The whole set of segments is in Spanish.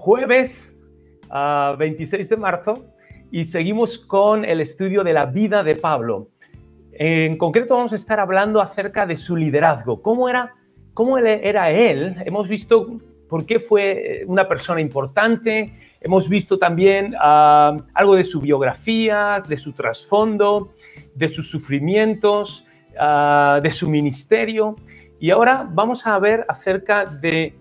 jueves 26 de marzo y seguimos con el estudio de la vida de Pablo. En concreto vamos a estar hablando acerca de su liderazgo. ¿Cómo era él? Hemos visto por qué fue una persona importante. Hemos visto también algo de su biografía, de su trasfondo, de sus sufrimientos, de su ministerio. Y ahora vamos a ver acerca de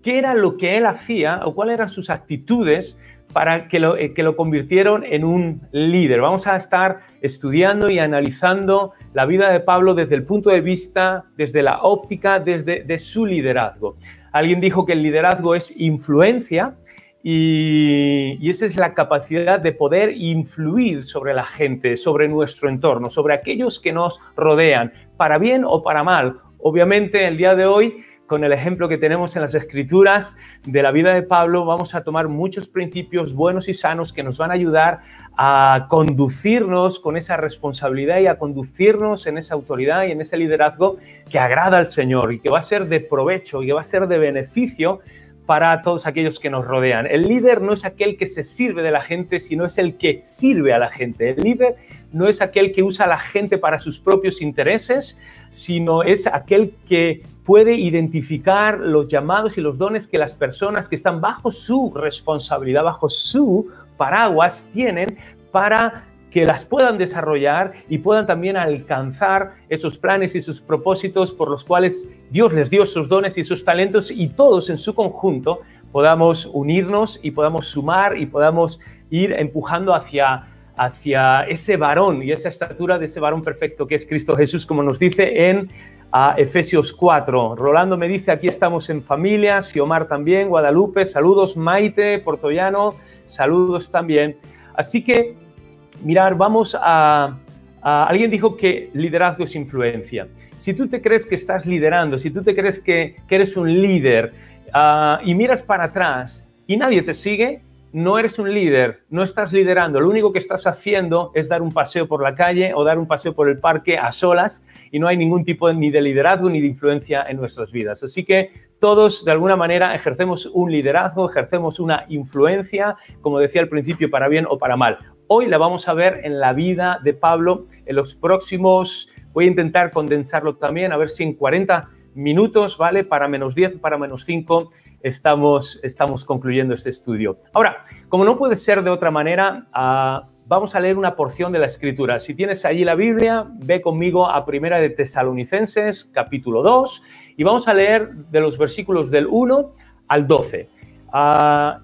qué era lo que él hacía o cuáles eran sus actitudes para que lo convirtieron en un líder. Vamos a estar estudiando y analizando la vida de Pablo desde el punto de vista, desde la óptica, de su liderazgo. Alguien dijo que el liderazgo es influencia y esa es la capacidad de poder influir sobre la gente, sobre nuestro entorno, sobre aquellos que nos rodean, para bien o para mal. Obviamente, el día de hoy, con el ejemplo que tenemos en las Escrituras de la vida de Pablo, vamos a tomar muchos principios buenos y sanos que nos van a ayudar a conducirnos con esa responsabilidad y a conducirnos en esa autoridad y en ese liderazgo que agrada al Señor y que va a ser de provecho y que va a ser de beneficio para todos aquellos que nos rodean. El líder no es aquel que se sirve de la gente, sino es el que sirve a la gente. El líder no es aquel que usa a la gente para sus propios intereses, sino es aquel que puede identificar los llamados y los dones que las personas que están bajo su responsabilidad, bajo su paraguas, tienen para que las puedan desarrollar y puedan también alcanzar esos planes y esos propósitos por los cuales Dios les dio esos dones y esos talentos, y todos en su conjunto podamos unirnos y podamos sumar y podamos ir empujando hacia ese varón y esa estatura de ese varón perfecto que es Cristo Jesús, como nos dice en Efesios 4. Rolando me dice, aquí estamos en familia, Xiomar también, Guadalupe, saludos, Maite, Portollano, saludos también. Así que, mirar, vamos alguien dijo que liderazgo es influencia. Si tú te crees que estás liderando, si tú te crees que eres un líder y miras para atrás y nadie te sigue, no eres un líder, no estás liderando. Lo único que estás haciendo es dar un paseo por la calle o dar un paseo por el parque a solas y no hay ningún tipo ni de liderazgo ni de influencia en nuestras vidas. Así que todos, de alguna manera, ejercemos un liderazgo, ejercemos una influencia, como decía al principio, para bien o para mal. Hoy la vamos a ver en la vida de Pablo. En los próximos, voy a intentar condensarlo también, a ver si en 40 minutos, ¿vale? Para menos 10, para menos 5, estamos concluyendo este estudio. Ahora, como no puede ser de otra manera, vamos a leer una porción de la Escritura. Si tienes allí la Biblia, ve conmigo a Primera de Tesalonicenses, capítulo 2, y vamos a leer de los versículos del 1 al 12.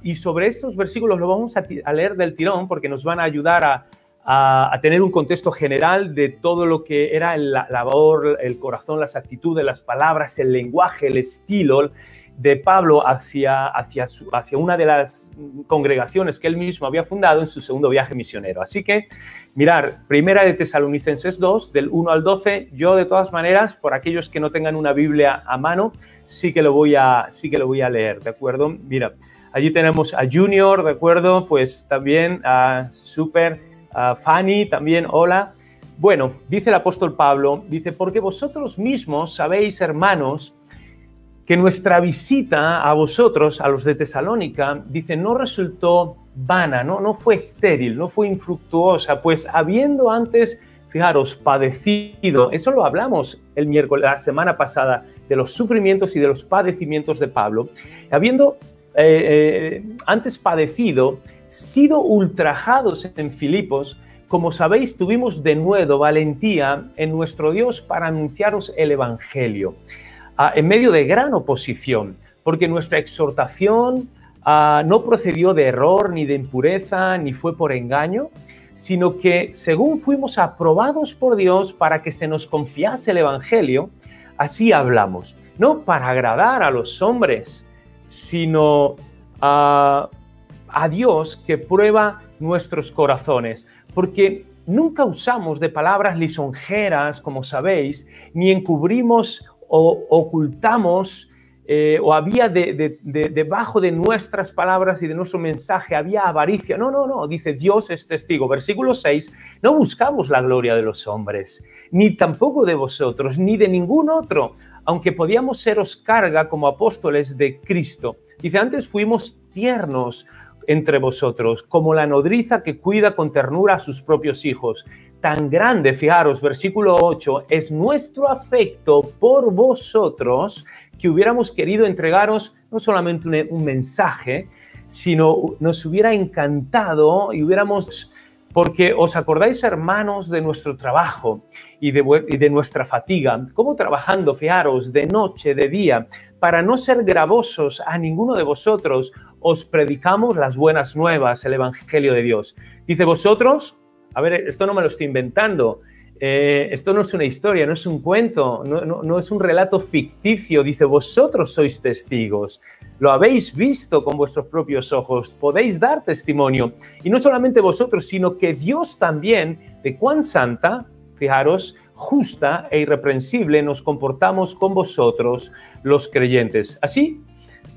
Y sobre estos versículos lo vamos a leer del tirón porque nos van a ayudar a tener un contexto general de todo lo que era la labor, el corazón, las actitudes, las palabras, el lenguaje, el estilo de Pablo hacia una de las congregaciones que él mismo había fundado en su segundo viaje misionero. Así que, mirar, Primera de Tesalonicenses 2, del 1 al 12, yo de todas maneras, por aquellos que no tengan una Biblia a mano, sí que lo voy a leer, ¿de acuerdo? Mira, allí tenemos a Junior, ¿de acuerdo? Pues también a Fanny, también, hola. Bueno, dice el apóstol Pablo, dice, porque vosotros mismos sabéis, hermanos, que nuestra visita a vosotros, a los de Tesalónica, dice, no resultó vana, no fue estéril, no fue infructuosa, pues habiendo antes, fijaros, padecido, eso lo hablamos el miércoles, la semana pasada, de los sufrimientos y de los padecimientos de Pablo, habiendo antes padecido, sido ultrajados en Filipos, como sabéis, tuvimos de nuevo valentía en nuestro Dios para anunciaros el Evangelio. En medio de gran oposición, porque nuestra exhortación no procedió de error, ni de impureza, ni fue por engaño, sino que según fuimos aprobados por Dios para que se nos confiase el Evangelio, así hablamos, no para agradar a los hombres, sino a Dios que prueba nuestros corazones, porque nunca usamos de palabras lisonjeras, como sabéis, ni encubrimos o ocultamos o había debajo de nuestras palabras y de nuestro mensaje había avaricia. No, dice Dios es testigo. Versículo 6, no buscamos la gloria de los hombres, ni tampoco de vosotros, ni de ningún otro, aunque podíamos seros carga como apóstoles de Cristo. Dice, antes fuimos tiernos entre vosotros, como la nodriza que cuida con ternura a sus propios hijos. Tan grande, fijaros, versículo 8, es nuestro afecto por vosotros que hubiéramos querido entregaros no solamente un mensaje, sino nos hubiera encantado y hubiéramos... Porque os acordáis, hermanos, de nuestro trabajo y de nuestra fatiga, cómo trabajando, fijaros, de noche, de día, para no ser gravosos a ninguno de vosotros, os predicamos las buenas nuevas, el Evangelio de Dios. Dice vosotros, a ver, esto no me lo estoy inventando, esto no es una historia, no es un cuento, no es un relato ficticio, dice vosotros sois testigos. Lo habéis visto con vuestros propios ojos, podéis dar testimonio. Y no solamente vosotros, sino que Dios también, de cuán santa, fijaros, justa e irreprensible nos comportamos con vosotros los creyentes. Así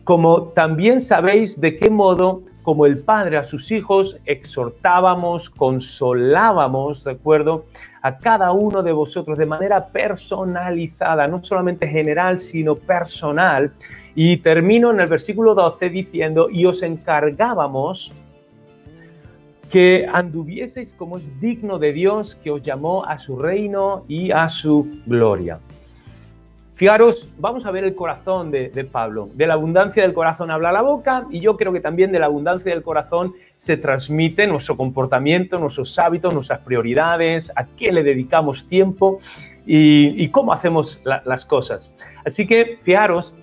como también sabéis de qué modo, como el Padre a sus hijos, exhortábamos, consolábamos, ¿de acuerdo?, a cada uno de vosotros de manera personalizada, no solamente general, sino personal. Y termino en el versículo 12 diciendo, y os encargábamos que anduvieseis como es digno de Dios, que os llamó a su reino y a su gloria. Fijaros, vamos a ver el corazón de Pablo. De la abundancia del corazón habla la boca, y yo creo que también de la abundancia del corazón se transmite nuestro comportamiento, nuestros hábitos, nuestras prioridades, a qué le dedicamos tiempo y cómo hacemos las cosas. Así que, fijaros,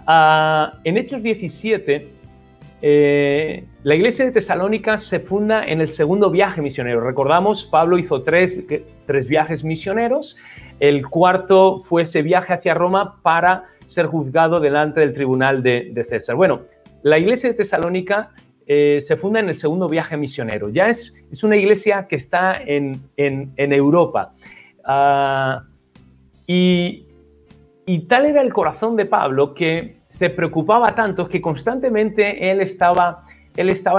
en Hechos 17, la iglesia de Tesalónica se funda en el segundo viaje misionero. Recordamos, Pablo hizo tres viajes misioneros. El cuarto fue ese viaje hacia Roma para ser juzgado delante del tribunal de César. Bueno, la iglesia de Tesalónica se funda en el segundo viaje misionero. Ya es una iglesia que está en Europa. Y tal era el corazón de Pablo que se preocupaba tanto que constantemente él estaba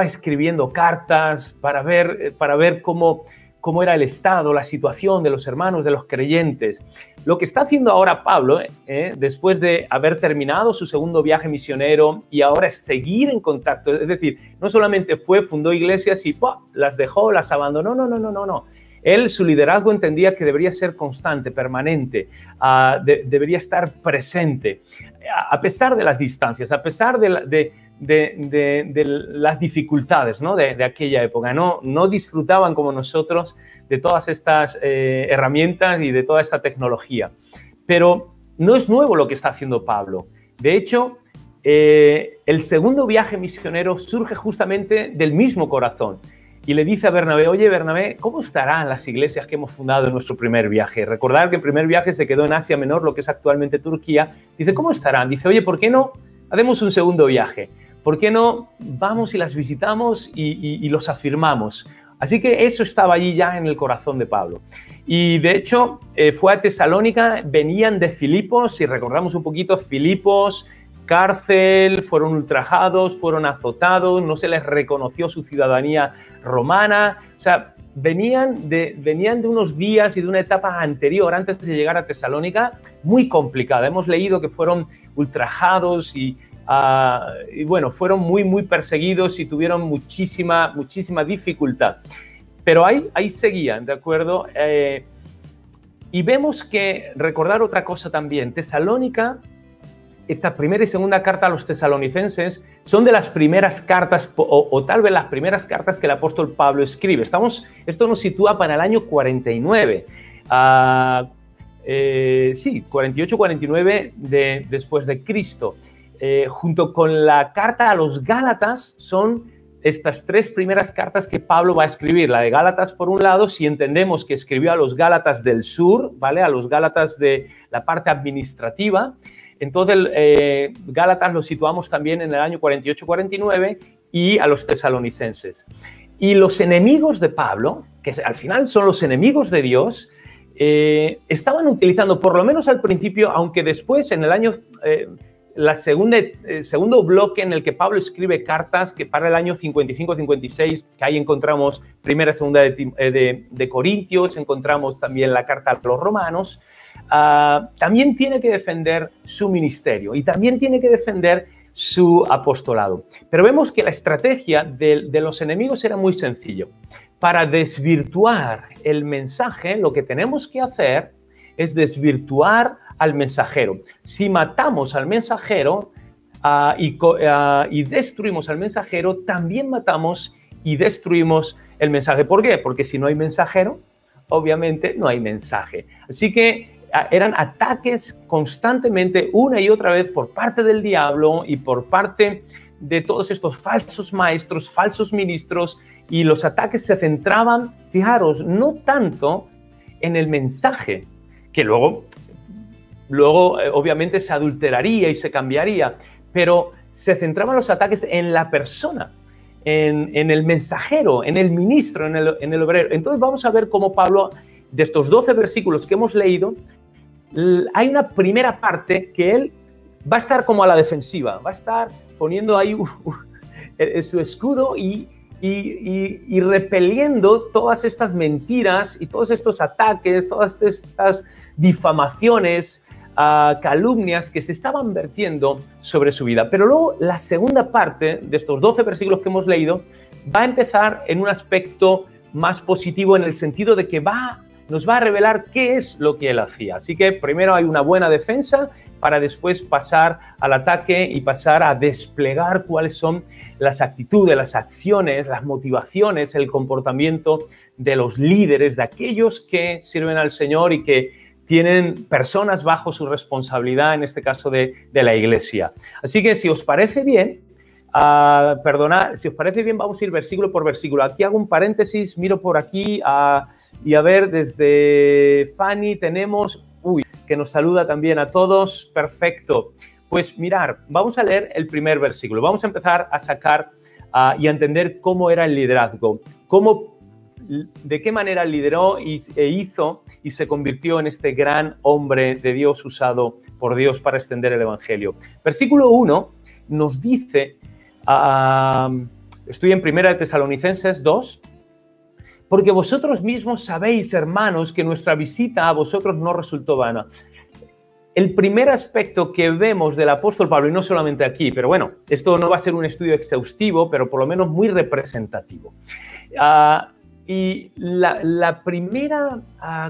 escribiendo cartas para ver cómo era el estado, la situación de los hermanos, de los creyentes. Lo que está haciendo ahora Pablo, después de haber terminado su segundo viaje misionero y ahora es seguir en contacto, es decir, no solamente fundó iglesias y las dejó, las abandonó, no. Él, su liderazgo entendía que debería ser constante, permanente, debería estar presente, a pesar de las distancias, a pesar de las dificultades, ¿no?, de aquella época. No disfrutaban como nosotros de todas estas herramientas y de toda esta tecnología. Pero no es nuevo lo que está haciendo Pablo. De hecho, el segundo viaje misionero surge justamente del mismo corazón. Y le dice a Bernabé, oye Bernabé, ¿cómo estarán las iglesias que hemos fundado en nuestro primer viaje? Recordar que el primer viaje se quedó en Asia Menor, lo que es actualmente Turquía. Dice, ¿cómo estarán? Dice, oye, ¿por qué no hacemos un segundo viaje? ¿Por qué no vamos y las visitamos y los afirmamos? Así que eso estaba allí ya en el corazón de Pablo. Y de hecho fue a Tesalónica, venían de Filipos, si recordamos un poquito, Filipos, cárcel, fueron ultrajados, fueron azotados, no se les reconoció su ciudadanía romana. O sea, venían de unos días y de una etapa anterior, antes de llegar a Tesalónica, muy complicada. Hemos leído que fueron ultrajados y bueno, fueron muy perseguidos y tuvieron muchísima dificultad. Pero ahí seguían, ¿de acuerdo? Y vemos que, recordar otra cosa también, Tesalónica, esta primera y segunda carta a los tesalonicenses son de las primeras cartas, o tal vez las primeras cartas que el apóstol Pablo escribe. Esto nos sitúa para el año 49. Sí, 48-49 después de Cristo. Junto con la carta a los Gálatas son estas tres primeras cartas que Pablo va a escribir. La de Gálatas, por un lado, si entendemos que escribió a los Gálatas del sur, ¿vale?, a los Gálatas de la parte administrativa. Entonces, Gálatas lo situamos también en el año 48-49 y a los tesalonicenses. Y los enemigos de Pablo, que al final son los enemigos de Dios, estaban utilizando, por lo menos al principio, aunque después en el año... segundo bloque en el que Pablo escribe cartas, que para el año 55-56, que ahí encontramos primera y segunda de Corintios, encontramos también la carta a los romanos, también tiene que defender su ministerio y también tiene que defender su apostolado. Pero vemos que la estrategia de los enemigos era muy sencillo. Para desvirtuar el mensaje, lo que tenemos que hacer es desvirtuar al mensajero. Si matamos al mensajero y destruimos al mensajero, también matamos y destruimos el mensaje. ¿Por qué? Porque si no hay mensajero, obviamente no hay mensaje. Así que eran ataques constantemente, una y otra vez, por parte del diablo y por parte de todos estos falsos maestros, falsos ministros, y los ataques se centraban, fijaros, no tanto en el mensaje, que luego obviamente se adulteraría y se cambiaría, pero se centraban los ataques en la persona, en el mensajero, en el ministro, en el obrero. Entonces vamos a ver cómo Pablo, de estos 12 versículos que hemos leído, hay una primera parte que él va a estar como a la defensiva, va a estar poniendo ahí su escudo y repeliendo todas estas mentiras y todos estos ataques, todas estas difamaciones, calumnias que se estaban vertiendo sobre su vida. Pero luego la segunda parte de estos 12 versículos que hemos leído va a empezar en un aspecto más positivo, en el sentido de que nos va a revelar qué es lo que él hacía. Así que primero hay una buena defensa para después pasar al ataque y pasar a desplegar cuáles son las actitudes, las acciones, las motivaciones, el comportamiento de los líderes, de aquellos que sirven al Señor y que tienen personas bajo su responsabilidad, en este caso de la iglesia. Así que si os parece bien, si os parece bien, vamos a ir versículo por versículo. Aquí hago un paréntesis, miro por aquí y a ver, desde Fanny tenemos, que nos saluda también a todos, perfecto. Pues mirar, vamos a leer el primer versículo, vamos a empezar a sacar y a entender cómo era el liderazgo, de qué manera lideró e hizo y se convirtió en este gran hombre de Dios usado por Dios para extender el evangelio. Versículo 1 nos dice, estoy en 1 Tesalonicenses 2, porque vosotros mismos sabéis, hermanos, que nuestra visita a vosotros no resultó vana. El primer aspecto que vemos del apóstol Pablo, y no solamente aquí, pero bueno, esto no va a ser un estudio exhaustivo, pero por lo menos muy representativo. Y la primera,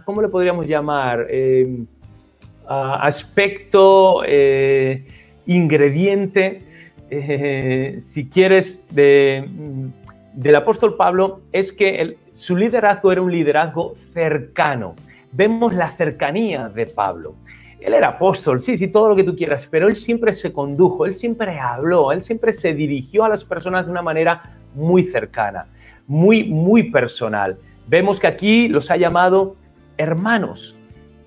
¿cómo le podríamos llamar? Aspecto, ingrediente, si quieres, del apóstol Pablo, es que su liderazgo era un liderazgo cercano. Vemos la cercanía de Pablo. Él era apóstol, sí, todo lo que tú quieras, pero él siempre se condujo, él siempre habló, él siempre se dirigió a las personas de una manera muy cercana, muy personal. Vemos que aquí los ha llamado hermanos,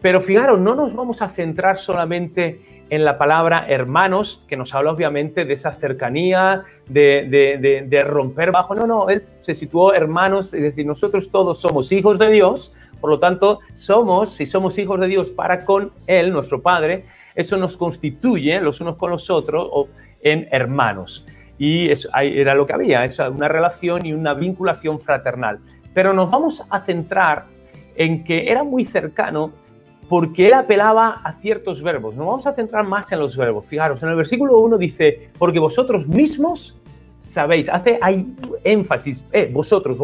pero fijaros, no nos vamos a centrar solamente en la palabra hermanos, que nos habla obviamente de esa cercanía, de romper bajo. No, él se situó hermanos, es decir, nosotros todos somos hijos de Dios, por lo tanto, si somos hijos de Dios para con Él, nuestro Padre, eso nos constituye los unos con los otros en hermanos. Y eso era lo que había, una relación y una vinculación fraternal. Pero nos vamos a centrar en que era muy cercano porque él apelaba a ciertos verbos. Nos vamos a centrar más en los verbos. Fijaros, en el versículo 1 dice, porque vosotros mismos sabéis, hay énfasis, vosotros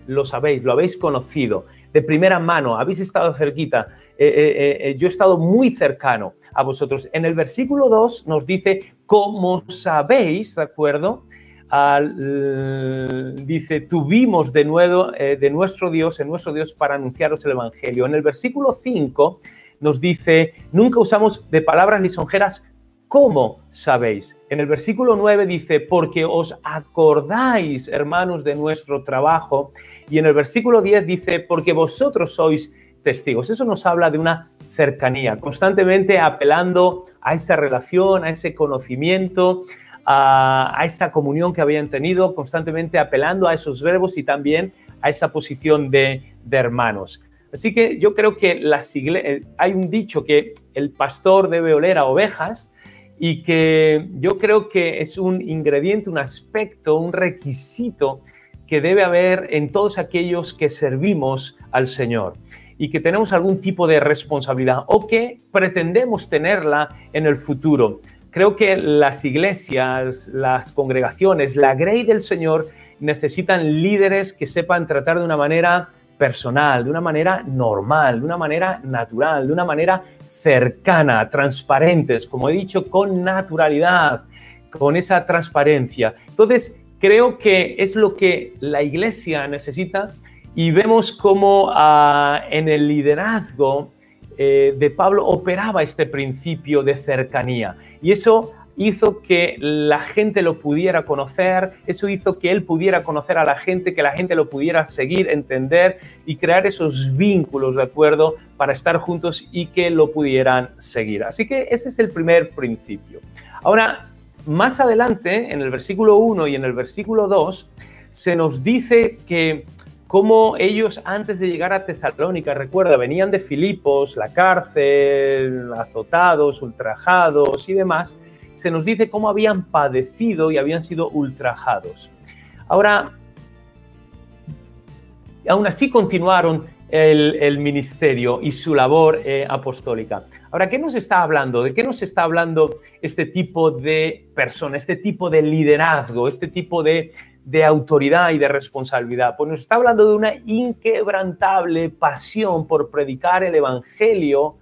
lo sabéis, lo habéis conocido de primera mano, habéis estado cerquita, yo he estado muy cercano a vosotros. En el versículo 2 nos dice, como sabéis, ¿de acuerdo? Dice, tuvimos de nuevo en nuestro Dios para anunciaros el evangelio. En el versículo 5 nos dice, nunca usamos de palabras lisonjeras, ¿cómo sabéis? En el versículo 9 dice, porque os acordáis, hermanos, de nuestro trabajo. Y en el versículo 10 dice, porque vosotros sois testigos. Eso nos habla de una cercanía, constantemente apelando a esa relación, a ese conocimiento, a esa comunión que habían tenido, constantemente apelando a esos verbos y también a esa posición de hermanos. Así que yo creo que hay un dicho que el pastor debe oler a ovejas y que yo creo que es un ingrediente, un aspecto, un requisito que debe haber en todos aquellos que servimos al Señor y que tenemos algún tipo de responsabilidad o que pretendemos tenerla en el futuro. Creo que las iglesias, las congregaciones, la grey del Señor necesitan líderes que sepan tratar de una manera personal, de una manera normal, de una manera natural, de una manera cercana, transparentes, como he dicho, con naturalidad, con esa transparencia. Entonces, creo que es lo que la iglesia necesita y vemos cómo en el liderazgo de Pablo operaba este principio de cercanía y eso hizo que la gente lo pudiera conocer, eso hizo que él pudiera conocer a la gente, que la gente lo pudiera seguir, entender y crear esos vínculos, ¿de acuerdo?, para estar juntos y que lo pudieran seguir. Así que ese es el primer principio. Ahora, más adelante, en el versículo 1 y en el versículo 2, se nos dice que como ellos antes de llegar a Tesalónica, recuerda, venían de Filipos, la cárcel, azotados, ultrajados y demás, se nos dice cómo habían padecido y habían sido ultrajados. Ahora, aún así continuaron el ministerio y su labor apostólica. Ahora, ¿qué nos está hablando? ¿De qué nos está hablando este tipo de persona, este tipo de liderazgo, este tipo de autoridad y de responsabilidad? Pues nos está hablando de una inquebrantable pasión por predicar el evangelio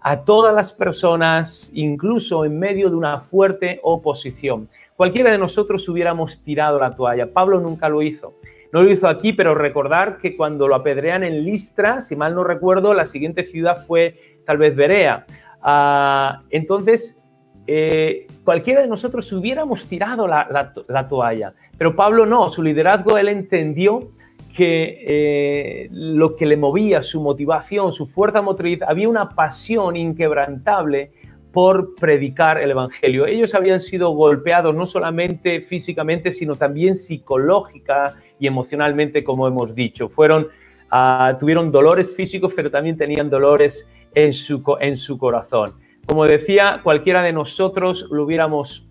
a todas las personas, incluso en medio de una fuerte oposición. Cualquiera de nosotros hubiéramos tirado la toalla. Pablo nunca lo hizo. No lo hizo aquí, pero recordar que cuando lo apedrean en Listra, si mal no recuerdo, la siguiente ciudad fue tal vez Berea. Entonces, cualquiera de nosotros hubiéramos tirado la toalla, pero Pablo no. Su liderazgo, él entendió que lo que le movía, su motivación, su fuerza motriz, había una pasión inquebrantable por predicar el evangelio. Ellos habían sido golpeados no solamente físicamente, sino también psicológica y emocionalmente, como hemos dicho. Tuvieron dolores físicos, pero también tenían dolores en su corazón. Como decía, cualquiera de nosotros hubiéramos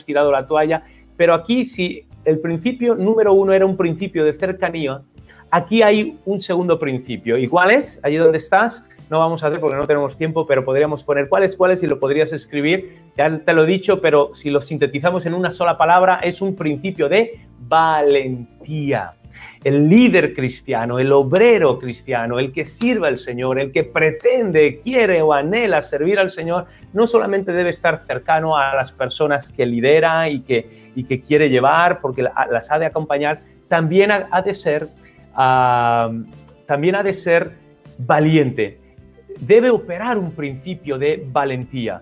tirado la toalla, pero aquí si el principio número 1 era un principio de cercanía, aquí hay un segundo principio. ¿Y cuál es? Allí donde estás, no vamos a hacer porque no tenemos tiempo, pero podríamos poner cuál es y lo podrías escribir. Ya te lo he dicho, pero si lo sintetizamos en una sola palabra, es un principio de valentía. El líder cristiano, el obrero cristiano, el que sirve al Señor, el que pretende, quiere o anhela servir al Señor, no solamente debe estar cercano a las personas que lidera y que quiere llevar porque las ha de acompañar, también ha de ser valiente. Debe operar un principio de valentía.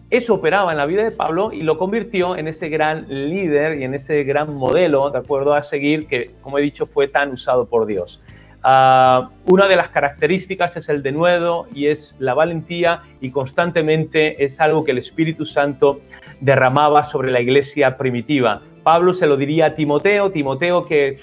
Eso operaba en la vida de Pablo y lo convirtió en ese gran líder y en ese gran modelo, de acuerdo, a seguir, que, como he dicho, fue tan usado por Dios. Una de las características es el denuedo y es la valentía, y constantemente es algo que el Espíritu Santo derramaba sobre la iglesia primitiva. Pablo se lo diría a Timoteo, que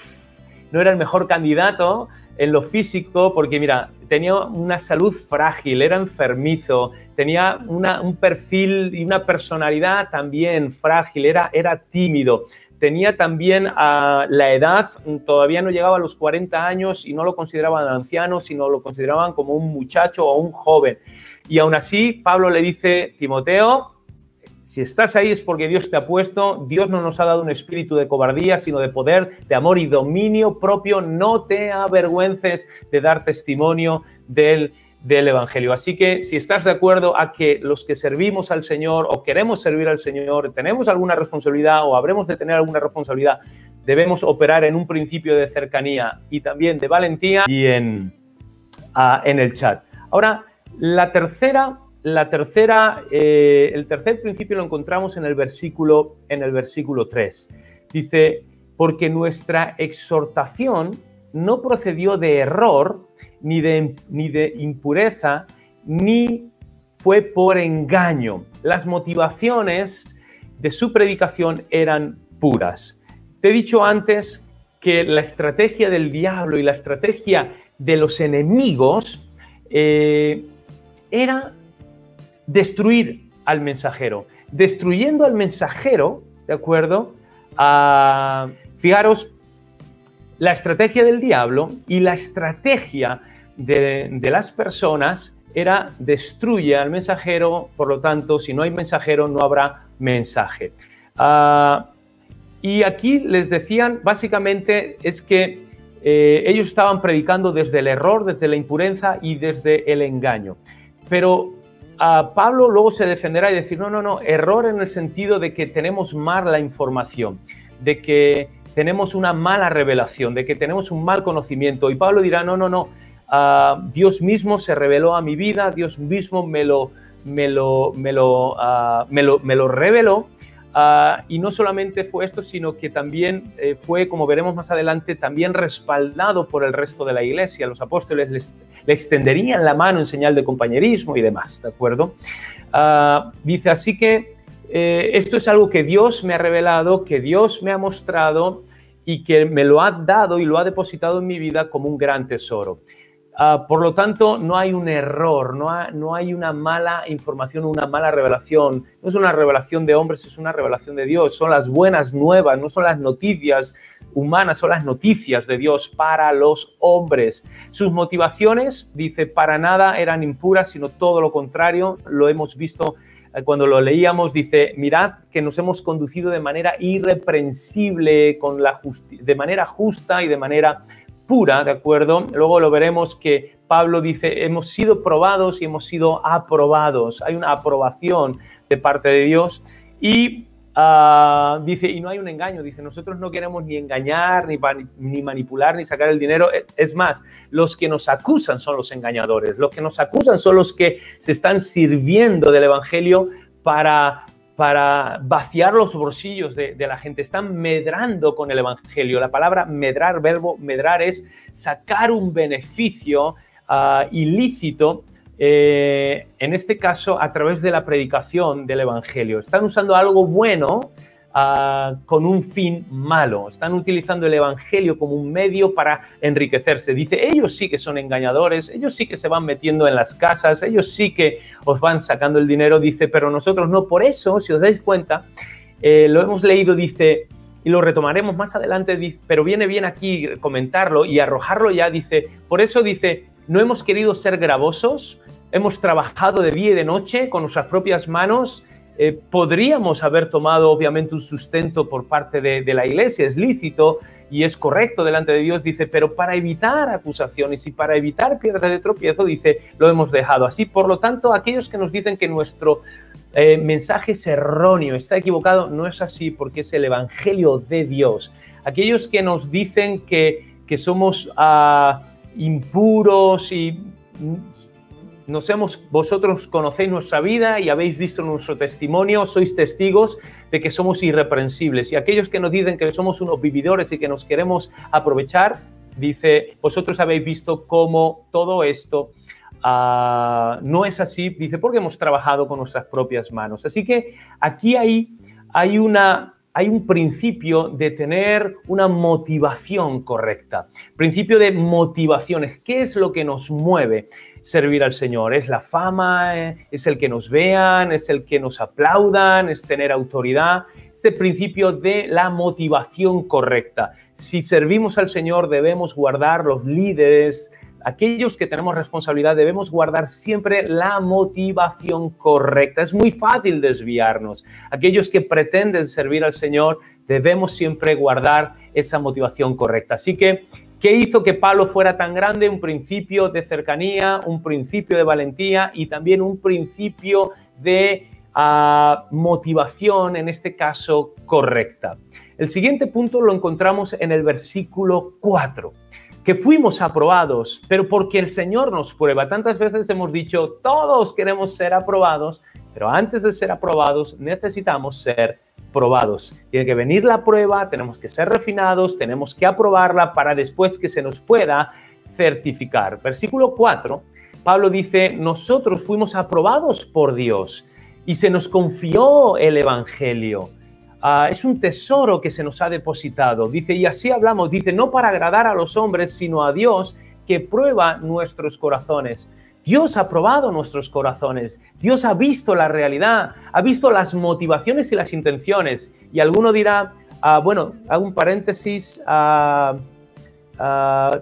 no era el mejor candidato en lo físico, porque mira, tenía una salud frágil, era enfermizo, tenía un perfil y una personalidad también frágil, era tímido. Tenía también la edad, todavía no llegaba a los 40 años y no lo consideraban anciano, sino lo consideraban como un muchacho o un joven. Y aún así, Pablo le dice, Timoteo, si estás ahí es porque Dios te ha puesto. Dios no nos ha dado un espíritu de cobardía, sino de poder, de amor y dominio propio. No te avergüences de dar testimonio del Evangelio. Así que si estás de acuerdo a que los que servimos al Señor o queremos servir al Señor, tenemos alguna responsabilidad o habremos de tener alguna responsabilidad, debemos operar en un principio de cercanía y también de valentía y en el chat. Ahora, el tercer principio lo encontramos en el versículo 3. Dice, porque nuestra exhortación no procedió de error, ni de impureza, ni fue por engaño. Las motivaciones de su predicación eran puras. Te he dicho antes que la estrategia del diablo y la estrategia de los enemigos era destruir al mensajero. Destruyendo al mensajero, ¿de acuerdo? Fijaros, la estrategia del diablo y la estrategia de las personas era destruye al mensajero, por lo tanto, si no hay mensajero, no habrá mensaje. Y aquí les decían, básicamente, es que ellos estaban predicando desde el error, desde la impureza y desde el engaño. Pero Pablo luego se defenderá y decir, no, error en el sentido de que tenemos mal la información, de que tenemos una mala revelación, de que tenemos un mal conocimiento. Y Pablo dirá, no, Dios mismo se reveló a mi vida, Dios mismo me lo reveló. Y no solamente fue esto, sino que también fue, como veremos más adelante, también respaldado por el resto de la iglesia. Los apóstoles le extenderían la mano en señal de compañerismo y demás, ¿de acuerdo? Dice, así que esto es algo que Dios me ha revelado, que Dios me ha mostrado y que me lo ha dado y lo ha depositado en mi vida como un gran tesoro. Por lo tanto, no hay un error, no hay una mala información, una mala revelación. No es una revelación de hombres, es una revelación de Dios. Son las buenas nuevas, no son las noticias humanas, son las noticias de Dios para los hombres. Sus motivaciones, dice, para nada eran impuras, sino todo lo contrario. Lo hemos visto cuando lo leíamos, dice, mirad que nos hemos conducido de manera irreprensible, de manera justa y de manera pura, ¿de acuerdo? Luego lo veremos que Pablo dice, hemos sido probados y hemos sido aprobados. Hay una aprobación de parte de Dios y dice, y no hay un engaño. Dice, nosotros no queremos ni engañar, ni manipular, ni sacar el dinero. Es más, los que nos acusan son los engañadores. Los que nos acusan son los que se están sirviendo del evangelio para vaciar los bolsillos de la gente. Están medrando con el evangelio. La palabra medrar, verbo medrar, es sacar un beneficio ilícito, en este caso a través de la predicación del evangelio. Están usando algo bueno con un fin malo. Están utilizando el evangelio como un medio para enriquecerse. Dice, ellos sí que son engañadores, ellos sí que se van metiendo en las casas, ellos sí que os van sacando el dinero. Dice, pero nosotros no. Por eso, si os dais cuenta, lo hemos leído, dice, y lo retomaremos más adelante, dice, pero viene bien aquí comentarlo y arrojarlo ya. Dice, por eso dice, no hemos querido ser gravosos, hemos trabajado de día y de noche con nuestras propias manos. Podríamos haber tomado obviamente un sustento por parte de la iglesia, es lícito y es correcto delante de Dios, dice, pero para evitar acusaciones y para evitar piedras de tropiezo, dice, lo hemos dejado así. Por lo tanto, aquellos que nos dicen que nuestro mensaje es erróneo, está equivocado, no es así, porque es el evangelio de Dios. Aquellos que nos dicen que somos impuros y vosotros conocéis nuestra vida y habéis visto nuestro testimonio, sois testigos de que somos irreprensibles. Y aquellos que nos dicen que somos unos vividores y que nos queremos aprovechar, dice, vosotros habéis visto cómo todo esto no es así, dice, porque hemos trabajado con nuestras propias manos. Así que aquí hay un principio de tener una motivación correcta. Principio de motivaciones. ¿Qué es lo que nos mueve servir al Señor? ¿Es la fama? ¿Es el que nos vean? ¿Es el que nos aplaudan? ¿Es tener autoridad? Ese principio de la motivación correcta. Si servimos al Señor, debemos guardar, los líderes, aquellos que tenemos responsabilidad, debemos guardar siempre la motivación correcta. Es muy fácil desviarnos. Aquellos que pretenden servir al Señor, debemos siempre guardar esa motivación correcta. Así que, ¿qué hizo que Pablo fuera tan grande? Un principio de cercanía, un principio de valentía y también un principio de motivación, en este caso, correcta. El siguiente punto lo encontramos en el versículo 4. Que fuimos aprobados, pero porque el Señor nos prueba. Tantas veces hemos dicho, todos queremos ser aprobados, pero antes de ser aprobados necesitamos ser probados. Tiene que venir la prueba, tenemos que ser refinados, tenemos que aprobarla para después que se nos pueda certificar. Versículo 4, Pablo dice, nosotros fuimos aprobados por Dios y se nos confió el evangelio. Es un tesoro que se nos ha depositado. Dice, y así hablamos, dice, no para agradar a los hombres, sino a Dios que prueba nuestros corazones. Dios ha probado nuestros corazones. Dios ha visto la realidad, ha visto las motivaciones y las intenciones. Y alguno dirá, bueno, hago un paréntesis,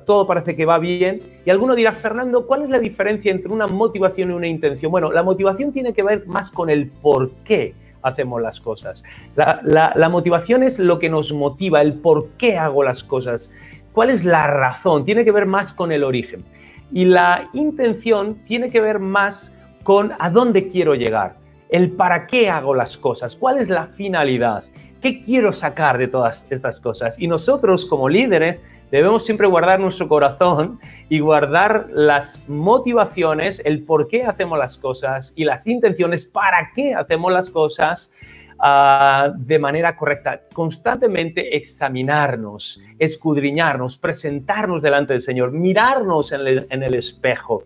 todo parece que va bien. Y alguno dirá, Fernando, ¿cuál es la diferencia entre una motivación y una intención? Bueno, la motivación tiene que ver más con el por qué hacemos las cosas. La motivación es lo que nos motiva, el por qué hago las cosas. ¿Cuál es la razón? Tiene que ver más con el origen. Y la intención tiene que ver más con a dónde quiero llegar, el para qué hago las cosas, cuál es la finalidad, qué quiero sacar de todas estas cosas. Y nosotros como líderes debemos siempre guardar nuestro corazón y guardar las motivaciones, el por qué hacemos las cosas y las intenciones para qué hacemos las cosas de manera correcta. Constantemente examinarnos, escudriñarnos, presentarnos delante del Señor, mirarnos en el espejo,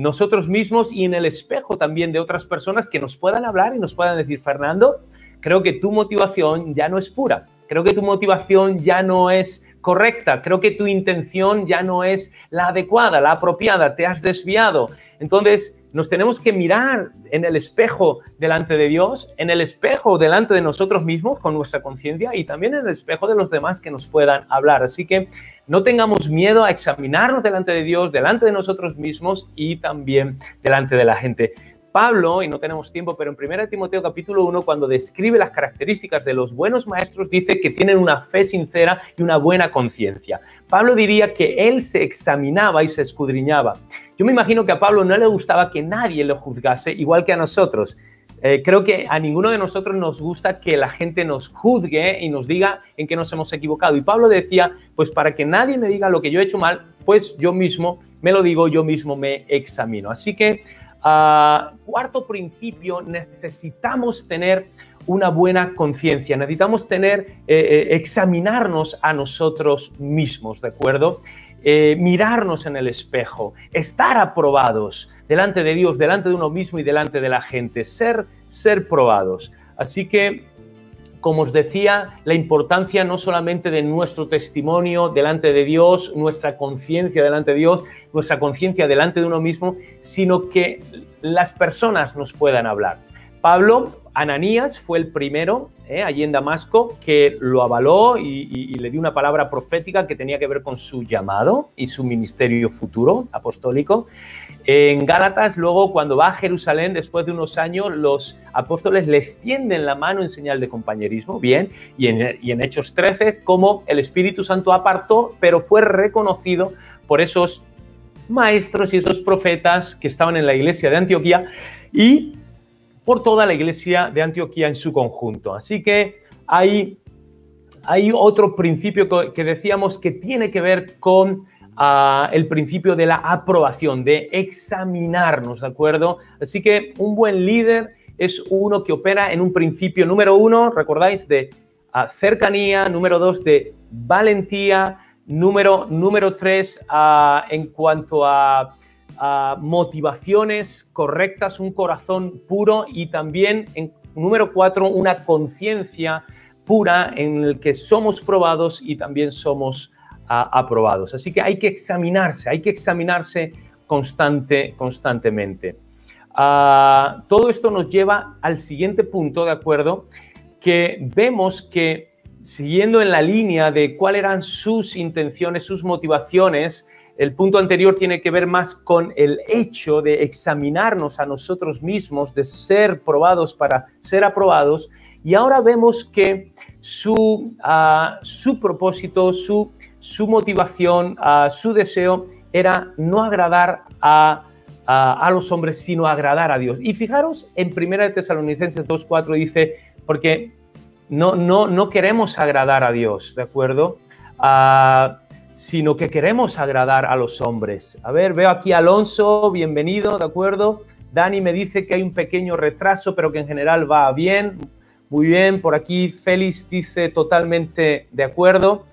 nosotros mismos y en el espejo también de otras personas que nos puedan hablar y nos puedan decir, Fernando, creo que tu motivación ya no es pura. Creo que tu motivación ya no es correcta. Creo que tu intención ya no es la adecuada, la apropiada. Te has desviado. Entonces, nos tenemos que mirar en el espejo delante de Dios, en el espejo delante de nosotros mismos con nuestra conciencia y también en el espejo de los demás que nos puedan hablar. Así que no tengamos miedo a examinarnos delante de Dios, delante de nosotros mismos y también delante de la gente. Pablo, y no tenemos tiempo, pero en 1 Timoteo capítulo 1, cuando describe las características de los buenos maestros, dice que tienen una fe sincera y una buena conciencia. Pablo diría que él se examinaba y se escudriñaba. Yo me imagino que a Pablo no le gustaba que nadie lo juzgase, igual que a nosotros. Creo que a ninguno de nosotros nos gusta que la gente nos juzgue y nos diga en qué nos hemos equivocado. Y Pablo decía, pues para que nadie me diga lo que yo he hecho mal, pues yo mismo me lo digo, yo mismo me examino. Así que cuarto principio, necesitamos tener una buena conciencia, necesitamos examinarnos a nosotros mismos, ¿de acuerdo? Mirarnos en el espejo, estar aprobados delante de Dios, delante de uno mismo y delante de la gente, ser probados. Así que, como os decía, la importancia no solamente de nuestro testimonio delante de Dios, nuestra conciencia delante de Dios, nuestra conciencia delante de uno mismo, sino que las personas nos puedan hablar. Pablo, Ananías, fue el primero allí en Damasco que lo avaló y le dio una palabra profética que tenía que ver con su llamado y su ministerio futuro apostólico. En Gálatas, luego, cuando va a Jerusalén, después de unos años, los apóstoles les tienden la mano en señal de compañerismo, bien, y en Hechos 13, como el Espíritu Santo apartó, pero fue reconocido por esos maestros y esos profetas que estaban en la iglesia de Antioquía y por toda la iglesia de Antioquía en su conjunto. Así que hay otro principio que decíamos que tiene que ver con el principio de la aprobación, de examinarnos, ¿de acuerdo? Así que un buen líder es uno que opera en un principio, número 1, recordáis, de cercanía, número 2, de valentía, número 3, en cuanto a motivaciones correctas, un corazón puro y también, número 4, una conciencia pura en el que somos probados y también somos aprobados. Así que hay que examinarse constantemente. Todo esto nos lleva al siguiente punto, ¿de acuerdo? Que vemos que, siguiendo en la línea de cuáles eran sus intenciones, sus motivaciones, el punto anterior tiene que ver más con el hecho de examinarnos a nosotros mismos, de ser probados para ser aprobados, y ahora vemos que su propósito, su motivación, su deseo era no agradar a los hombres, sino agradar a Dios. Y fijaros, en 1 Tesalonicenses 2:4 dice, porque no queremos agradar a Dios, ¿de acuerdo? Sino que queremos agradar a los hombres. A ver, veo aquí a Alonso, bienvenido, ¿de acuerdo? Dani me dice que hay un pequeño retraso, pero que en general va bien. Muy bien, por aquí Félix dice totalmente de acuerdo.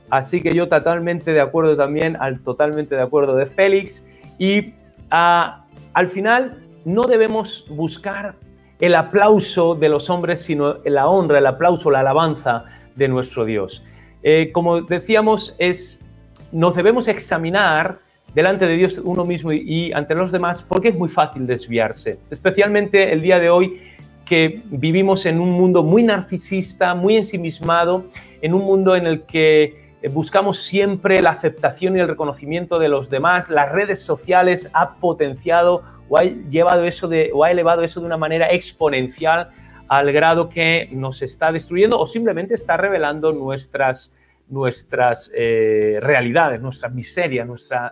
Así que yo totalmente de acuerdo también, totalmente de acuerdo de Félix. Y al final no debemos buscar el aplauso de los hombres, sino la honra, el aplauso, la alabanza de nuestro Dios. Como decíamos, nos debemos examinar delante de Dios uno mismo y ante los demás, porque es muy fácil desviarse, especialmente el día de hoy que vivimos en un mundo muy narcisista, muy ensimismado, en un mundo en el que buscamos siempre la aceptación y el reconocimiento de los demás. Las redes sociales ha potenciado o ha elevado eso de una manera exponencial al grado que nos está destruyendo o simplemente está revelando nuestras realidades, nuestras miserias,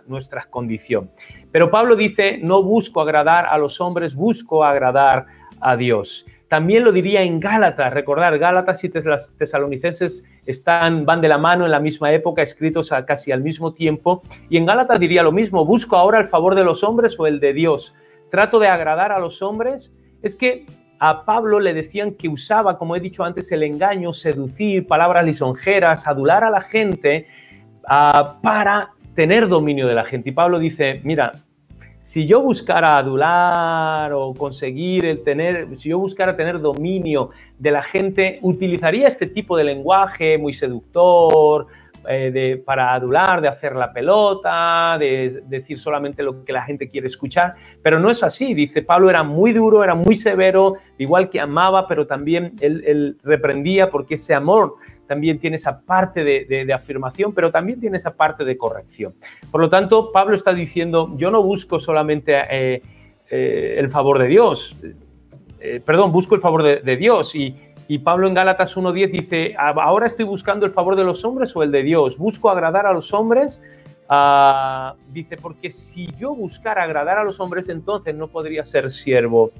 nuestra condición. Pero Pablo dice, no busco agradar a los hombres, busco agradar a Dios. También lo diría en Gálatas. Recordar, Gálatas y Tesalonicenses van de la mano en la misma época, escritos casi al mismo tiempo. Y en Gálatas diría lo mismo, busco ahora el favor de los hombres o el de Dios. Trato de agradar a los hombres. Es que a Pablo le decían que usaba, como he dicho antes, el engaño, seducir, palabras lisonjeras, adular a la gente para tener dominio de la gente. Y Pablo dice, mira, si yo buscara adular o conseguir si yo buscara tener dominio de la gente, utilizaría este tipo de lenguaje muy seductor, para adular, de hacer la pelota, de decir solamente lo que la gente quiere escuchar, pero no es así. Dice, Pablo era muy duro, era muy severo, igual que amaba, pero también él reprendía, porque ese amor también tiene esa parte de afirmación, pero también tiene esa parte de corrección. Por lo tanto, Pablo está diciendo, yo no busco solamente el favor de Dios, busco el favor de Dios. Y Pablo en Gálatas 1:10 dice, ahora estoy buscando el favor de los hombres o el de Dios. ¿Busco agradar a los hombres? Dice, porque si yo buscara agradar a los hombres, entonces no podría ser siervo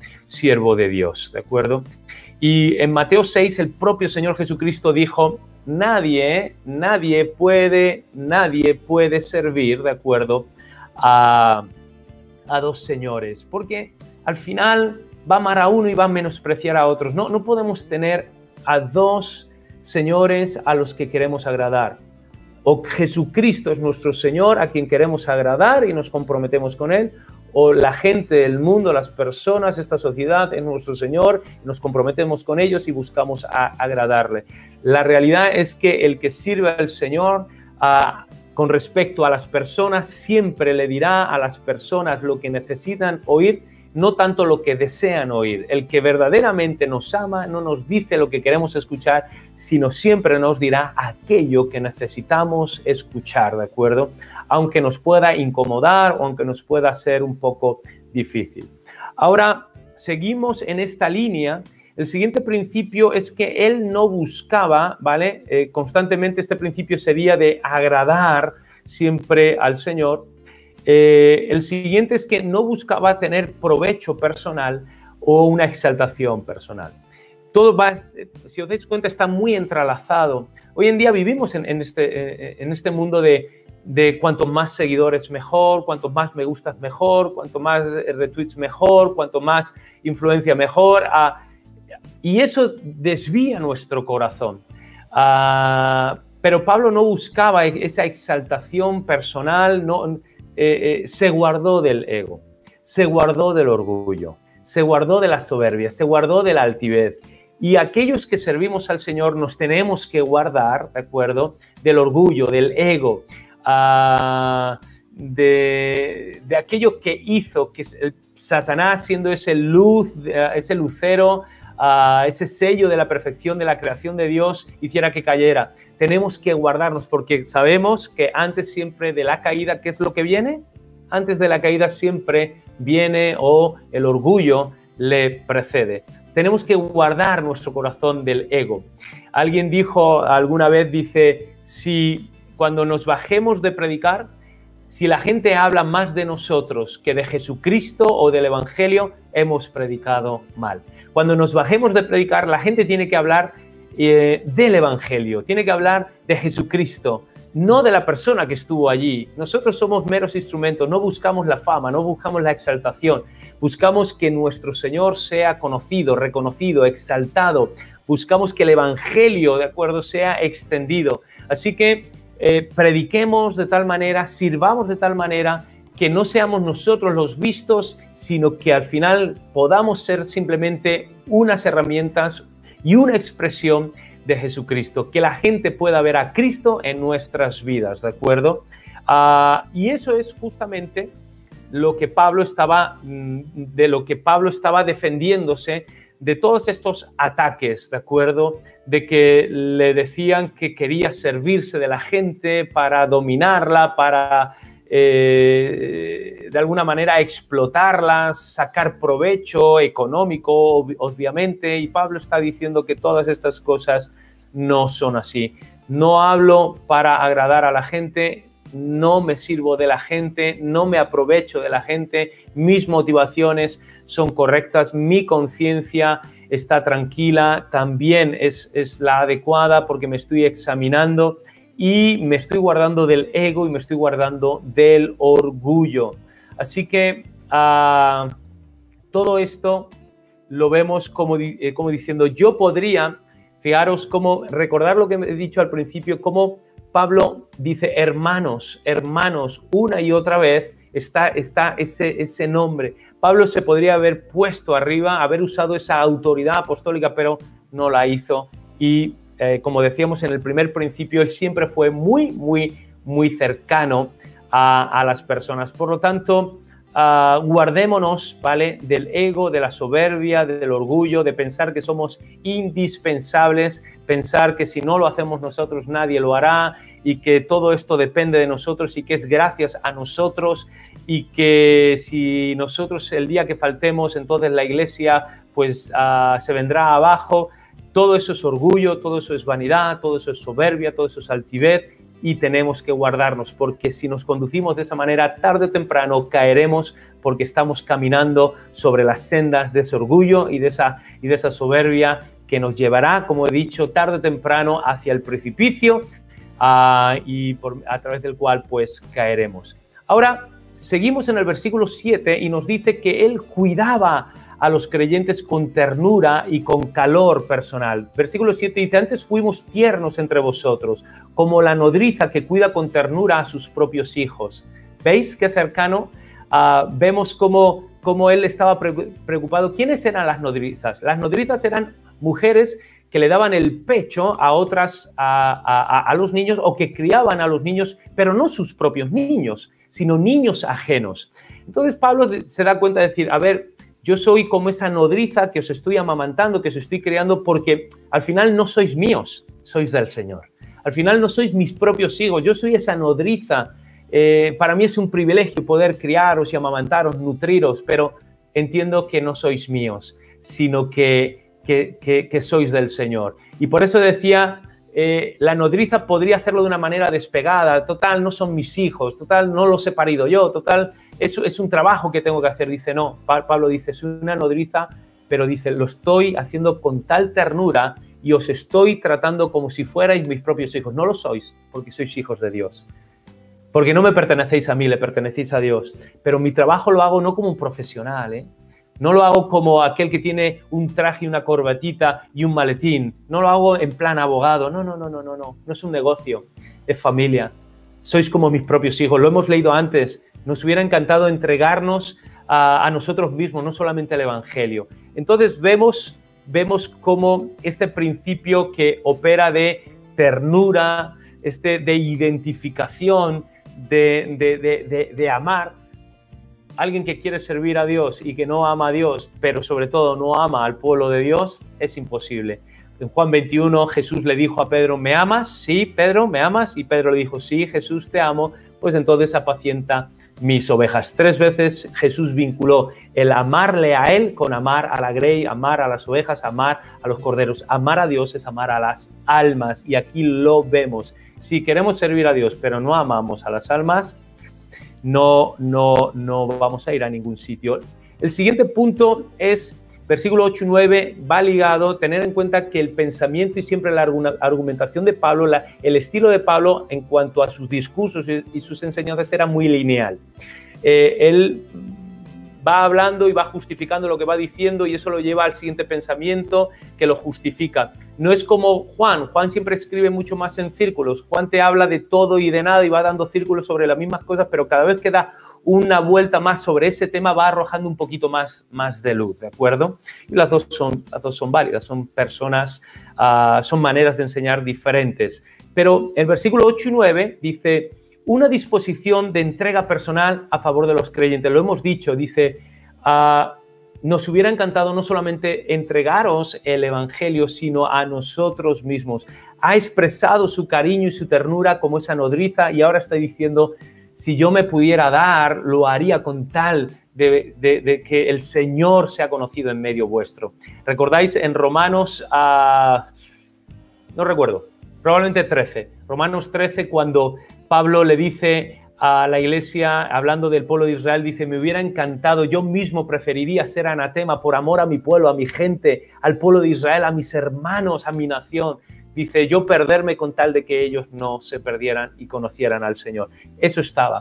de Dios, ¿de acuerdo? Y en Mateo 6 el propio Señor Jesucristo dijo, nadie puede servir, ¿de acuerdo?, a dos señores, porque al final va a amar a uno y va a menospreciar a otros. No podemos tener a dos señores a los que queremos agradar. O Jesucristo es nuestro Señor a quien queremos agradar y nos comprometemos con Él, o la gente del mundo, las personas, esta sociedad es nuestro Señor, nos comprometemos con ellos y buscamos agradarle. La realidad es que el que sirve al Señor con respecto a las personas siempre le dirá a las personas lo que necesitan oír, no tanto lo que desean oír. El que verdaderamente nos ama no nos dice lo que queremos escuchar, sino siempre nos dirá aquello que necesitamos escuchar, ¿de acuerdo? Aunque nos pueda incomodar o aunque nos pueda ser un poco difícil. Ahora, seguimos en esta línea. El siguiente principio es que él no buscaba, ¿vale? Constantemente este principio sería de agradar siempre al Señor. El siguiente es que no buscaba tener provecho personal o una exaltación personal. Todo va, si os dais cuenta, está muy entrelazado. Hoy en día vivimos en este mundo de cuanto más seguidores mejor, cuanto más me gustas mejor, cuanto más retweets mejor, cuanto más influencia mejor. Y eso desvía nuestro corazón. Pero Pablo no buscaba esa exaltación personal, se guardó del ego, se guardó del orgullo, se guardó de la soberbia, se guardó de la altivez. Y aquellos que servimos al Señor nos tenemos que guardar, ¿de acuerdo?, del orgullo, del ego, de aquello que hizo que Satanás, siendo ese lucero, ese sello de la perfección de la creación de Dios, hiciera que cayera. Tenemos que guardarnos porque sabemos que antes siempre de la caída, ¿qué es lo que viene? Antes de la caída siempre viene el orgullo le precede. Tenemos que guardar nuestro corazón del ego. Alguien dijo alguna vez, dice, si cuando nos bajemos de predicar, si la gente habla más de nosotros que de Jesucristo o del Evangelio, hemos predicado mal. Cuando nos bajemos de predicar, la gente tiene que hablar del Evangelio, tiene que hablar de Jesucristo, no de la persona que estuvo allí. Nosotros somos meros instrumentos, no buscamos la fama, no buscamos la exaltación, buscamos que nuestro Señor sea conocido, reconocido, exaltado, buscamos que el Evangelio, de acuerdo, sea extendido. Así que prediquemos de tal manera, sirvamos de tal manera que no seamos nosotros los vistos, sino que al final podamos ser simplemente unas herramientas y una expresión de Jesucristo, que la gente pueda ver a Cristo en nuestras vidas, ¿de acuerdo? Y eso es justamente de lo que Pablo estaba defendiéndose de todos estos ataques, ¿de acuerdo? De que le decían que quería servirse de la gente para dominarla, para de alguna manera explotarla, sacar provecho económico, obviamente, y Pablo está diciendo que todas estas cosas no son así. No hablo para agradar a la gente, no me sirvo de la gente, no me aprovecho de la gente, mis motivaciones son correctas, mi conciencia está tranquila, también es la adecuada porque me estoy examinando y me estoy guardando del ego y me estoy guardando del orgullo. Así que todo esto lo vemos como diciendo, yo podría, fijaros cómo, recordar lo que he dicho al principio, cómo Pablo dice hermanos, hermanos, una y otra vez está ese nombre. Pablo se podría haber puesto arriba, haber usado esa autoridad apostólica, pero no la hizo. Y como decíamos en el primer principio, él siempre fue muy, muy, muy cercano a las personas. Por lo tanto, guardémonos, ¿vale?, del ego, de la soberbia, del orgullo, de pensar que somos indispensables, pensar que si no lo hacemos nosotros nadie lo hará y que todo esto depende de nosotros y que es gracias a nosotros y que si nosotros el día que faltemos entonces la iglesia pues se vendrá abajo. Todo eso es orgullo, todo eso es vanidad, todo eso es soberbia, todo eso es altivez. Y tenemos que guardarnos, porque si nos conducimos de esa manera, tarde o temprano caeremos porque estamos caminando sobre las sendas de ese orgullo y de esa soberbia que nos llevará, como he dicho, tarde o temprano hacia el precipicio a través del cual pues caeremos. Ahora, seguimos en el versículo 7 y nos dice que él cuidaba a los creyentes con ternura y con calor personal. Versículo 7 dice, antes fuimos tiernos entre vosotros, como la nodriza que cuida con ternura a sus propios hijos. ¿Veis qué cercano? Vemos cómo él estaba preocupado. ¿Quiénes eran las nodrizas? Las nodrizas eran mujeres que le daban el pecho a otras, a los niños, o que criaban a los niños, pero no sus propios niños, sino niños ajenos. Entonces Pablo se da cuenta de decir, a ver, yo soy como esa nodriza que os estoy amamantando, que os estoy criando, porque al final no sois míos, sois del Señor. Al final no sois mis propios hijos, yo soy esa nodriza. Para mí es un privilegio poder criaros y amamantaros, nutriros, pero entiendo que no sois míos, sino que sois del Señor. Y por eso decía, la nodriza podría hacerlo de una manera despegada, total, no son mis hijos, total, no los he parido yo, total, eso es un trabajo que tengo que hacer. Dice, no, Pablo dice, soy una nodriza, pero dice, lo estoy haciendo con tal ternura y os estoy tratando como si fuerais mis propios hijos. No lo sois, porque sois hijos de Dios. Porque no me pertenecéis a mí, le pertenecéis a Dios. Pero mi trabajo lo hago no como un profesional, No lo hago como aquel que tiene un traje y una corbatita y un maletín. No lo hago en plan abogado. No. No es un negocio, es familia. Sois como mis propios hijos. Lo hemos leído antes. Nos hubiera encantado entregarnos a nosotros mismos, no solamente al Evangelio. Entonces vemos cómo este principio que opera de ternura, de identificación, de amar, alguien que quiere servir a Dios y que no ama a Dios, pero sobre todo no ama al pueblo de Dios, es imposible. En Juan 21 Jesús le dijo a Pedro, ¿me amas? Sí, Pedro, ¿me amas? Y Pedro le dijo, sí, Jesús, te amo, pues entonces apacienta mis ovejas. 3 veces Jesús vinculó el amarle a Él con amar a la grey, amar a las ovejas, amar a los corderos. Amar a Dios es amar a las almas, y aquí lo vemos. Si queremos servir a Dios, pero no amamos a las almas, no vamos a ir a ningún sitio. El siguiente punto es, versículo 8 y 9, va ligado, tener en cuenta que el pensamiento y siempre la argumentación de Pablo, el estilo de Pablo en cuanto a sus discursos y sus enseñanzas era muy lineal. Él va hablando y va justificando lo que va diciendo, y eso lo lleva al siguiente pensamiento que lo justifica. No es como Juan siempre escribe mucho más en círculos. Juan te habla de todo y de nada y va dando círculos sobre las mismas cosas, pero cada vez que da una vuelta más sobre ese tema va arrojando un poquito más de luz, ¿de acuerdo? Y las dos son válidas, son personas, son maneras de enseñar diferentes. Pero el versículo 8 y 9 dice, una disposición de entrega personal a favor de los creyentes. Lo hemos dicho, dice, nos hubiera encantado no solamente entregaros el Evangelio, sino a nosotros mismos. Ha expresado su cariño y su ternura como esa nodriza y ahora está diciendo, si yo me pudiera dar, lo haría con tal de que el Señor sea conocido en medio vuestro. ¿Recordáis en Romanos, no recuerdo, probablemente 13, Romanos 13, cuando Pablo le dice a la iglesia, hablando del pueblo de Israel, dice, me hubiera encantado, yo mismo preferiría ser anatema por amor a mi pueblo, a mi gente, al pueblo de Israel, a mis hermanos, a mi nación. Dice, yo perderme con tal de que ellos no se perdieran y conocieran al Señor. Eso estaba.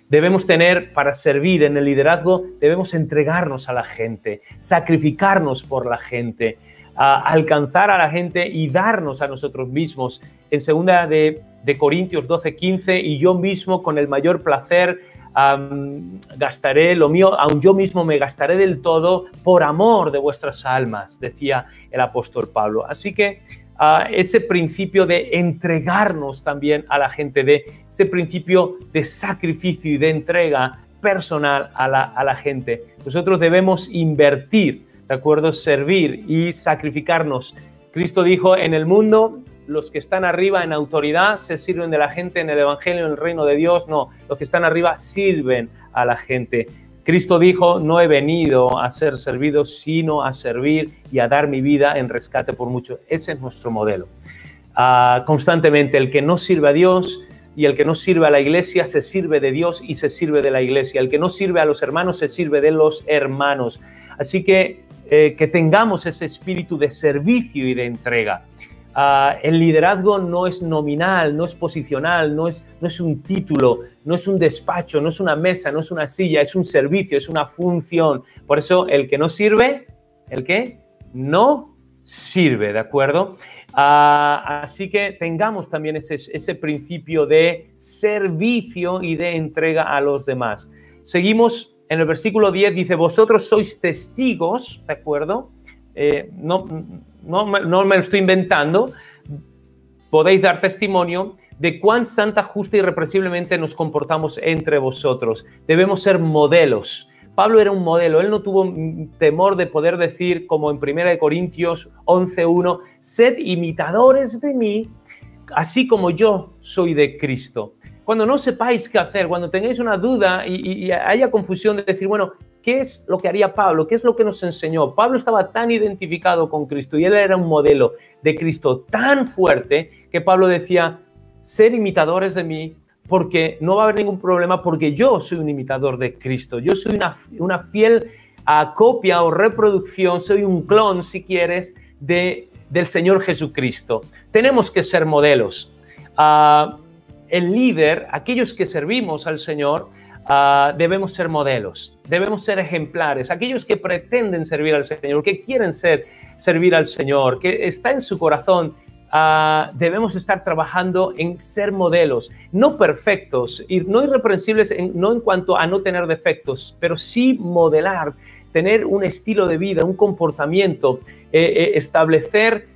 Debemos tener, para servir en el liderazgo, debemos entregarnos a la gente, sacrificarnos por la gente, alcanzar a la gente y darnos a nosotros mismos. En 2 de Corintios 12:15, y yo mismo con el mayor placer gastaré lo mío, aun yo mismo me gastaré del todo por amor de vuestras almas, decía el apóstol Pablo. Así que ese principio de entregarnos también a la gente, de ese principio de sacrificio y de entrega personal a la gente. Nosotros debemos invertir, ¿de acuerdo? Servir y sacrificarnos. Cristo dijo, en el mundo los que están arriba en autoridad se sirven de la gente, en el Evangelio, en el reino de Dios, no. Los que están arriba sirven a la gente. Cristo dijo, no he venido a ser servido, sino a servir y a dar mi vida en rescate por muchos. Ese es nuestro modelo. Constantemente, el que no sirve a Dios y el que no sirve a la iglesia, se sirve de Dios y se sirve de la iglesia. El que no sirve a los hermanos, se sirve de los hermanos. Así que tengamos ese espíritu de servicio y de entrega. El liderazgo no es nominal, no es posicional, no es un título, no es un despacho, no es una mesa, no es una silla, es un servicio, es una función. Por eso el que no sirve, el que no sirve, ¿de acuerdo? Así que tengamos también ese principio de servicio y de entrega a los demás. Seguimos en el versículo 10, dice, vosotros sois testigos, ¿de acuerdo? No me lo estoy inventando, podéis dar testimonio de cuán santa, justa y irreprensiblemente nos comportamos entre vosotros. Debemos ser modelos. Pablo era un modelo, él no tuvo temor de poder decir, como en 1 Corintios 11:1, sed imitadores de mí, así como yo soy de Cristo. Cuando no sepáis qué hacer, cuando tengáis una duda y haya confusión de decir, bueno, ¿qué es lo que haría Pablo? ¿Qué es lo que nos enseñó? Pablo estaba tan identificado con Cristo y él era un modelo de Cristo tan fuerte que Pablo decía, ser imitadores de mí porque no va a haber ningún problema porque yo soy un imitador de Cristo. Yo soy una fiel copia o reproducción, soy un clon, si quieres, del Señor Jesucristo. Tenemos que ser modelos. El líder, aquellos que servimos al Señor, debemos ser modelos, debemos ser ejemplares. Aquellos que pretenden servir al Señor, que quieren servir al Señor, que está en su corazón, debemos estar trabajando en ser modelos, no perfectos y no irreprensibles, no en cuanto a no tener defectos, pero sí modelar, tener un estilo de vida, un comportamiento, establecer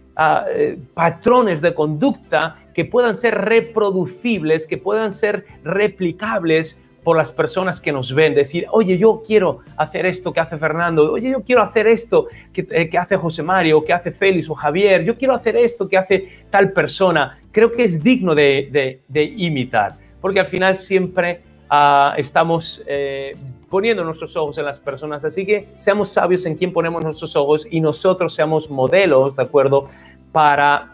patrones de conducta que puedan ser reproducibles, que puedan ser replicables por las personas que nos ven. Decir, oye, yo quiero hacer esto que hace Fernando, oye, yo quiero hacer esto que hace José Mario, que hace Félix o Javier, yo quiero hacer esto que hace tal persona. Creo que es digno de imitar, porque al final siempre estamos poniendo nuestros ojos en las personas, así que seamos sabios en quién ponemos nuestros ojos y nosotros seamos modelos, ¿de acuerdo?, para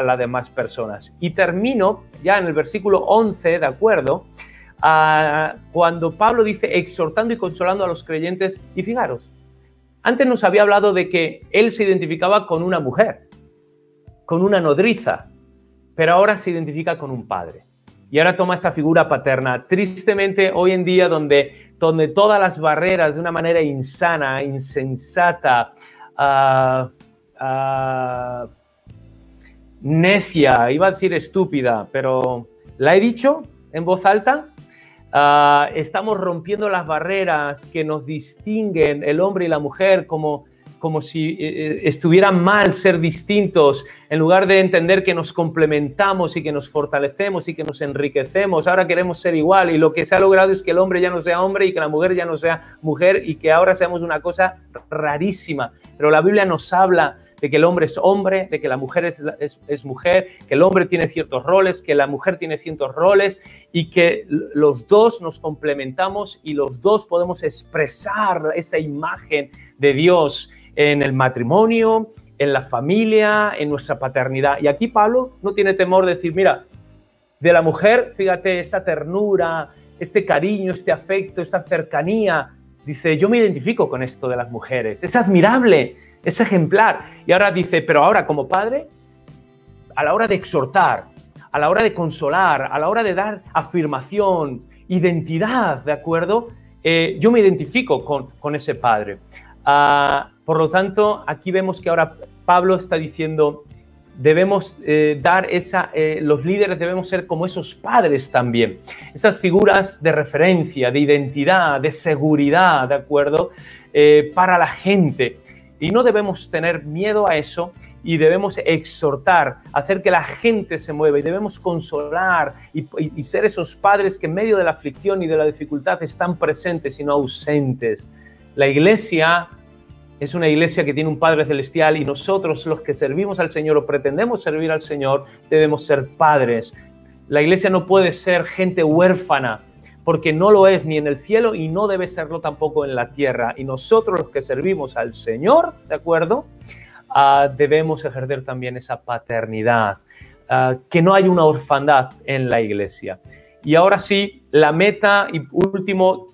las demás personas. Y termino ya en el versículo 11, ¿de acuerdo?, cuando Pablo dice exhortando y consolando a los creyentes. Y fijaros, antes nos había hablado de que él se identificaba con una mujer, con una nodriza, pero ahora se identifica con un padre. Y ahora toma esa figura paterna. Tristemente, hoy en día, donde todas las barreras de una manera insana, insensata, necia, iba a decir estúpida, pero ¿la he dicho en voz alta? Estamos rompiendo las barreras que nos distinguen el hombre y la mujer como estuviera mal ser distintos, en lugar de entender que nos complementamos y que nos fortalecemos y que nos enriquecemos. Ahora queremos ser igual y lo que se ha logrado es que el hombre ya no sea hombre y que la mujer ya no sea mujer y que ahora seamos una cosa rarísima. Pero la Biblia nos habla de que el hombre es hombre, de que la mujer es mujer, que el hombre tiene ciertos roles, que la mujer tiene ciertos roles y que los dos nos complementamos y los dos podemos expresar esa imagen de Dios en el matrimonio, en la familia, en nuestra paternidad. Y aquí Pablo no tiene temor de decir, mira, de la mujer, fíjate, esta ternura, este cariño, este afecto, esta cercanía. Dice, yo me identifico con esto de las mujeres, es admirable, es ejemplar. Y ahora dice, pero ahora como padre, a la hora de exhortar, a la hora de consolar, a la hora de dar afirmación, identidad, ¿de acuerdo? Yo me identifico con ese padre. Por lo tanto, aquí vemos que ahora Pablo está diciendo, debemos los líderes debemos ser como esos padres también, esas figuras de referencia, de identidad, de seguridad, ¿de acuerdo? Para la gente. Y no debemos tener miedo a eso y debemos exhortar, hacer que la gente se mueva y debemos consolar y ser esos padres que en medio de la aflicción y de la dificultad están presentes y no ausentes. La iglesia es una iglesia que tiene un Padre Celestial y nosotros los que servimos al Señor o pretendemos servir al Señor debemos ser padres. La iglesia no puede ser gente huérfana porque no lo es ni en el cielo y no debe serlo tampoco en la tierra. Y nosotros los que servimos al Señor, ¿de acuerdo? Debemos ejercer también esa paternidad, que no hay una orfandad en la iglesia. Y ahora sí, la meta y último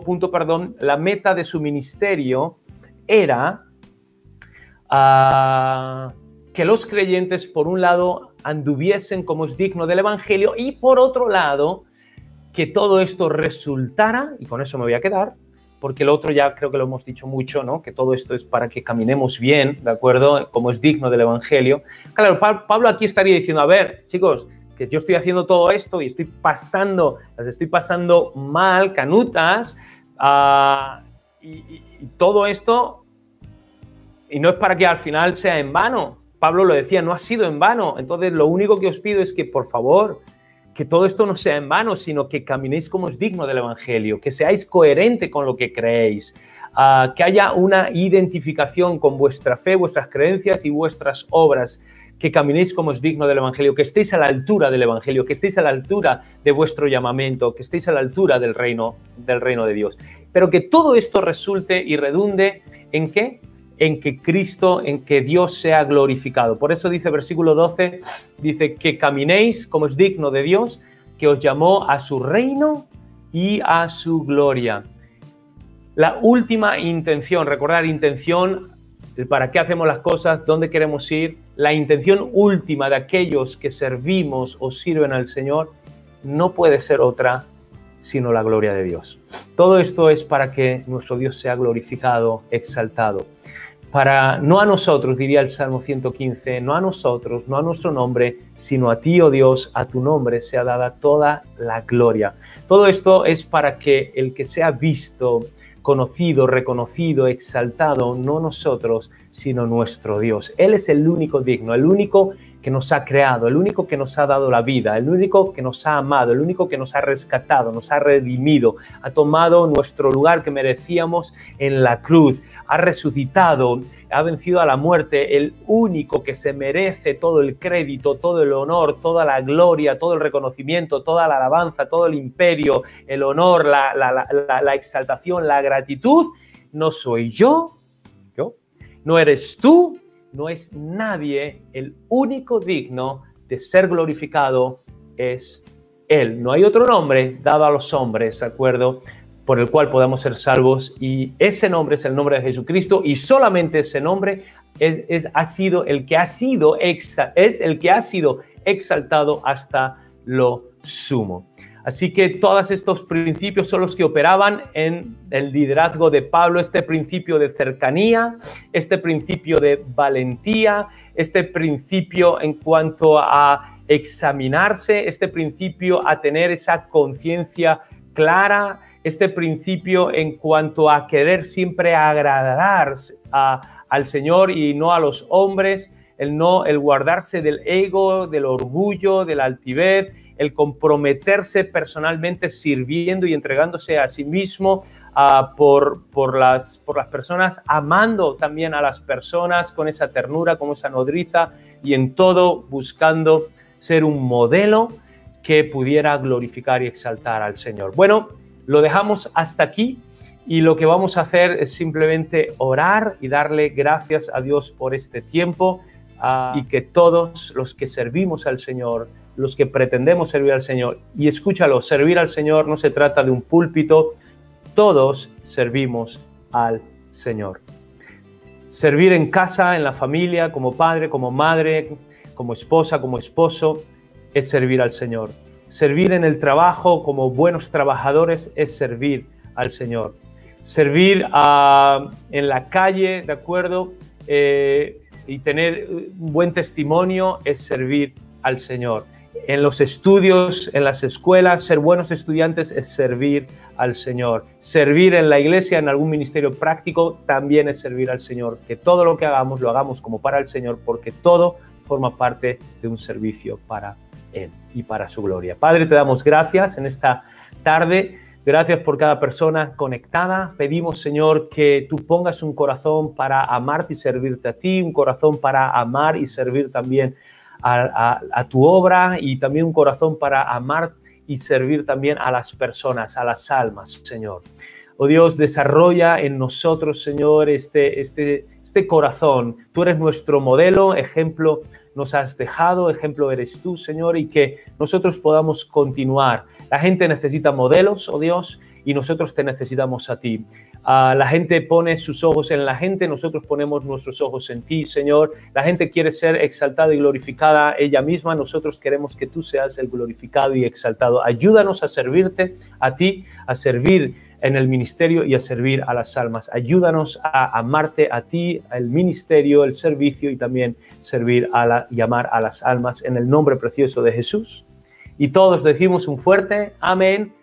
punto, la meta de su ministerio era que los creyentes, por un lado, anduviesen como es digno del Evangelio y por otro lado, que todo esto resultara, y con eso me voy a quedar, porque el otro ya creo que lo hemos dicho mucho, ¿no? Que todo esto es para que caminemos bien, ¿de acuerdo? Como es digno del Evangelio. Claro, Pablo aquí estaría diciendo, a ver, chicos, que yo estoy haciendo todo esto y las estoy pasando mal, canutas, y todo esto, y no es para que al final sea en vano. Pablo lo decía, no ha sido en vano. Entonces, lo único que os pido es que, por favor, que todo esto no sea en vano, sino que caminéis como es digno del Evangelio, que seáis coherentes con lo que creéis, que haya una identificación con vuestra fe, vuestras creencias y vuestras obras, que caminéis como es digno del Evangelio, que estéis a la altura del Evangelio, que estéis a la altura de vuestro llamamiento, que estéis a la altura del reino de Dios. Pero que todo esto resulte y redunde ¿en qué? En que Cristo, en que Dios sea glorificado. Por eso dice versículo 12, dice que caminéis como es digno de Dios, que os llamó a su reino y a su gloria. La última intención, recordar intención, el para qué hacemos las cosas, dónde queremos ir, la intención última de aquellos que servimos o sirven al Señor no puede ser otra sino la gloria de Dios. Todo esto es para que nuestro Dios sea glorificado, exaltado. No a nosotros, diría el Salmo 115, no a nosotros, no a nuestro nombre, sino a ti, oh Dios, a tu nombre sea dada toda la gloria. Todo esto es para que el que sea visto, conocido, reconocido, exaltado, no nosotros, sino nuestro Dios. Él es el único digno, el único que nos ha creado, el único que nos ha dado la vida, el único que nos ha amado, el único que nos ha rescatado, nos ha redimido, ha tomado nuestro lugar que merecíamos en la cruz, ha resucitado, ha vencido a la muerte, el único que se merece todo el crédito, todo el honor, toda la gloria, todo el reconocimiento, toda la alabanza, todo el imperio, el honor, la exaltación, la gratitud, no soy yo, no eres tú, no es nadie, el único digno de ser glorificado es Él. No hay otro nombre dado a los hombres, ¿de acuerdo?, por el cual podamos ser salvos, y ese nombre es el nombre de Jesucristo, y solamente ese nombre es el que ha sido exaltado hasta lo sumo. Así que todos estos principios son los que operaban en el liderazgo de Pablo, este principio de cercanía, este principio de valentía, este principio en cuanto a examinarse, este principio a tener esa conciencia clara, este principio en cuanto a querer siempre agradar al Señor y no a los hombres, el guardarse del ego, del orgullo, de la altivez, el comprometerse personalmente sirviendo y entregándose a sí mismo por las personas, amando también a las personas con esa ternura, con esa nodriza y en todo buscando ser un modelo que pudiera glorificar y exaltar al Señor. Bueno, lo dejamos hasta aquí y lo que vamos a hacer es simplemente orar y darle gracias a Dios por este tiempo y que todos los que servimos al Señor, los que pretendemos servir al Señor, y escúchalo, servir al Señor no se trata de un púlpito, todos servimos al Señor. Servir en casa, en la familia, como padre, como madre, como esposa, como esposo, es servir al Señor. Servir en el trabajo como buenos trabajadores es servir al Señor. Servir en la calle, ¿de acuerdo? Y tener un buen testimonio es servir al Señor. En los estudios, en las escuelas, ser buenos estudiantes es servir al Señor. Servir en la iglesia, en algún ministerio práctico, también es servir al Señor. Que todo lo que hagamos, lo hagamos como para el Señor, porque todo forma parte de un servicio para Él y para su gloria. Padre, te damos gracias en esta tarde. Gracias por cada persona conectada. Pedimos, Señor, que tú pongas un corazón para amarte y servirte a ti, un corazón para amar y servir también a tu obra y también un corazón para amar y servir también a las personas, a las almas, Señor. Oh Dios, desarrolla en nosotros, Señor, este corazón. Tú eres nuestro modelo, ejemplo nos has dejado, ejemplo eres tú, Señor, y que nosotros podamos continuar. La gente necesita modelos, oh Dios, y nosotros te necesitamos a ti. La gente pone sus ojos en la gente, nosotros ponemos nuestros ojos en ti, Señor. La gente quiere ser exaltada y glorificada ella misma, nosotros queremos que tú seas el glorificado y exaltado. Ayúdanos a servirte a ti, a servir en el ministerio y a servir a las almas. Ayúdanos a amarte a ti, el ministerio, el servicio y también servir y amar a las almas en el nombre precioso de Jesús. Y todos decimos un fuerte amén.